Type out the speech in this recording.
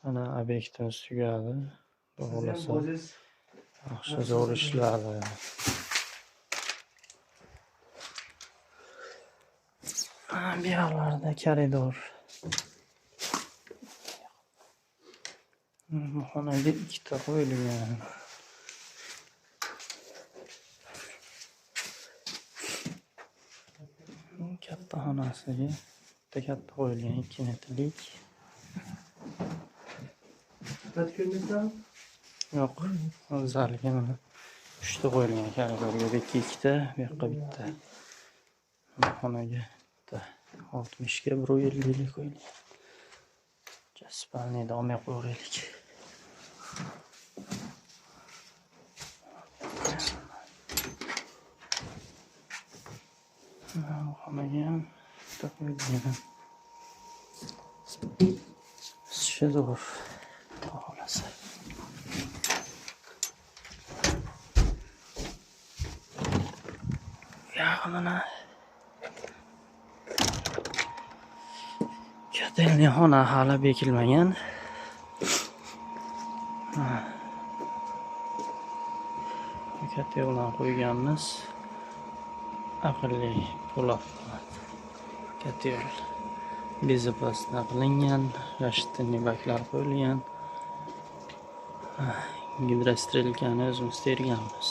Ana obyektimiz tugadi. Xohlasa yaxshi zo'r ishladi. Bu yoqlarda koridor. Bu xonaga ikkita qo'yilgan. Katta xonasiga katta qo'yilgan 2 metrlik. Yo'q, zalga mana 3 ta qo'yilgan koridorga. Bu yoqqa 2 ta, bu yoqqa bitta. Bu xonaga 60 ga 150 qo'yilgan. Spalni davom qo'yaylik. Xonaga ham qo'yilgan. Shedor xonasi. Mana kotelni xona hali bekilmagan. Kotelni qo'yganmiz. Aqlli po'lat. Kotel bezopasna qilingan, rashtinli baklar qo'yilgan. Gidrostrelkani o'zimiz terganmiz.